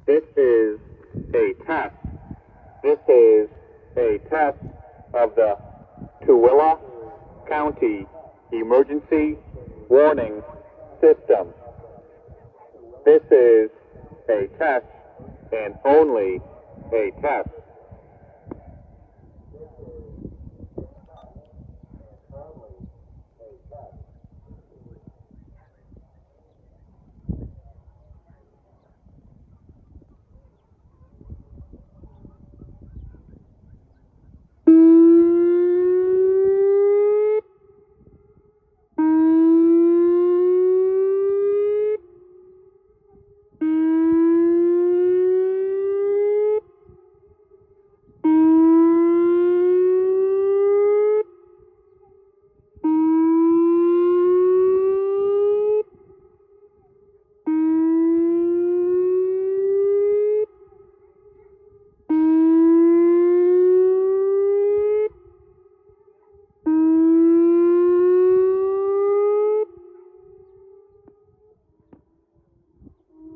This is a test. This is a test of the Tooele County Emergency Warning System. This is a test and only a test.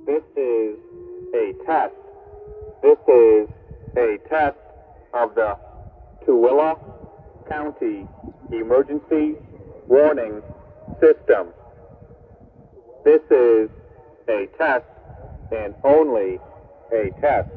This is a test. This is a test of the Tooele County Emergency Warning System. This is a test and only a test.